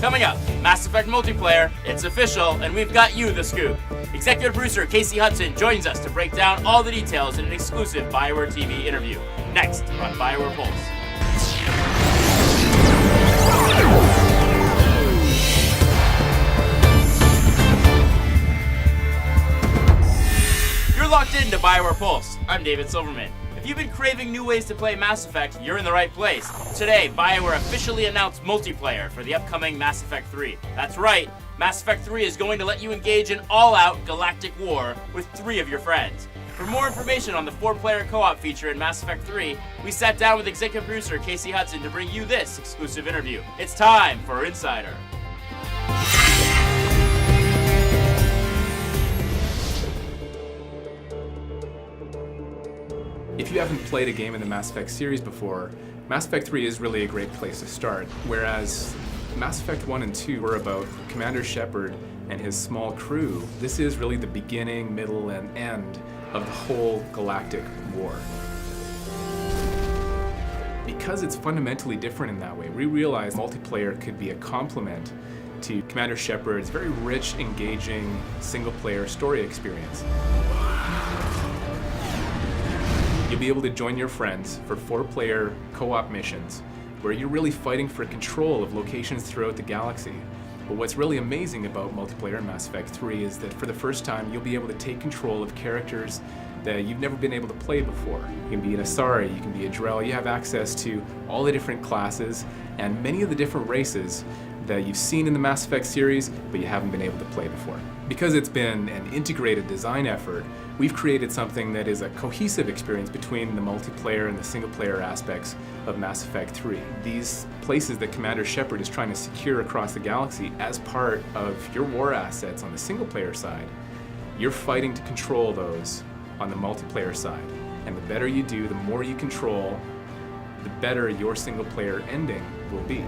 Coming up, Mass Effect multiplayer, it's official, and we've got you the scoop. Executive producer Casey Hudson joins us to break down all the details in an exclusive Bioware TV interview. Next on Bioware Pulse. You're locked into Bioware Pulse. I'm David Silverman. If you've been craving new ways to play Mass Effect, you're in the right place. Today, Bioware officially announced multiplayer for the upcoming Mass Effect 3. That's right, Mass Effect 3 is going to let you engage in all-out galactic war with 3 of your friends. For more information on the 4-player co-op feature in Mass Effect 3, we sat down with executive producer Casey Hudson to bring you this exclusive interview. It's time for Insider. If you haven't played a game in the Mass Effect series before, Mass Effect 3 is really a great place to start, whereas Mass Effect 1 and 2 were about Commander Shepard and his small crew. This is really the beginning, middle, and end of the whole galactic war. Because it's fundamentally different in that way, we realized multiplayer could be a complement to Commander Shepard's very rich, engaging, single-player story experience. You'll be able to join your friends for 4-player co-op missions where you're really fighting for control of locations throughout the galaxy. But what's really amazing about multiplayer in Mass Effect 3 is that for the first time you'll be able to take control of characters that you've never been able to play before. You can be an Asari, you can be a Drell, you have access to all the different classes and many of the different races that you've seen in the Mass Effect series, but you haven't been able to play before. Because it's been an integrated design effort, we've created something that is a cohesive experience between the multiplayer and the single-player aspects of Mass Effect 3. These places that Commander Shepard is trying to secure across the galaxy as part of your war assets on the single-player side, you're fighting to control those on the multiplayer side. And the better you do, the more you control, the better your single-player ending will be.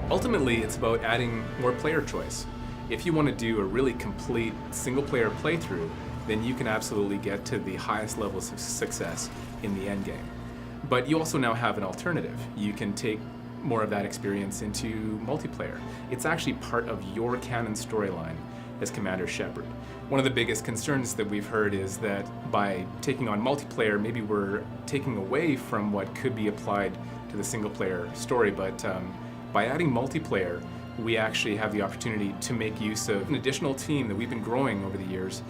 Ultimately, it's about adding more player choice. If you want to do a really complete single-player playthrough, then you can absolutely get to the highest levels of success in the endgame. But you also now have an alternative. You can take more of that experience into multiplayer. It's actually part of your canon storyline as Commander Shepard. One of the biggest concerns that we've heard is that by taking on multiplayer, maybe we're taking away from what could be applied to the single-player story, but by adding multiplayer, we actually have the opportunity to make use of an additional team that we've been growing over the years,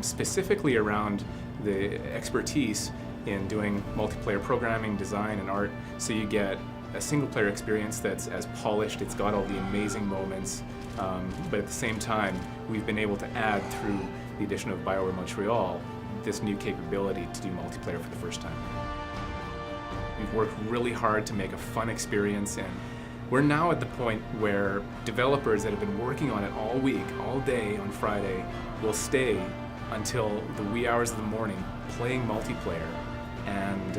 specifically around the expertise in doing multiplayer programming, design, and art, so you get a single-player experience that's as polished, it's got all the amazing moments, but at the same time, we've been able to add, through the addition of Bioware Montreal, this new capability to do multiplayer for the first time. We've worked really hard to make a fun experience, and we're now at the point where developers that have been working on it all week, all day on Friday, will stay until the wee hours of the morning playing multiplayer. And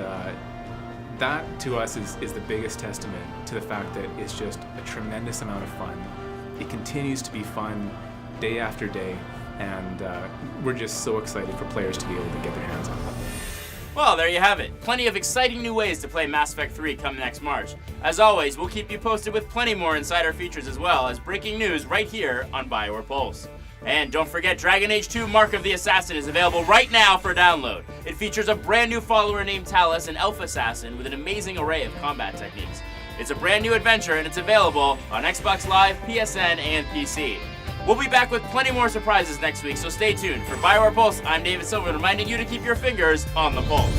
that, to us, is the biggest testament to the fact that it's just a tremendous amount of fun. It continues to be fun day after day, and we're just so excited for players to be able to get their hands on it. Well, there you have it. Plenty of exciting new ways to play Mass Effect 3 come next March. As always, we'll keep you posted with plenty more insider features as well as breaking news right here on Bioware Pulse. And don't forget, Dragon Age 2 Mark of the Assassin is available right now for download. It features a brand new follower named Talus, an elf assassin with an amazing array of combat techniques. It's a brand new adventure and it's available on Xbox Live, PSN, and PC. We'll be back with plenty more surprises next week, so stay tuned. For Bioware Pulse, I'm David Silver, reminding you to keep your fingers on the pulse.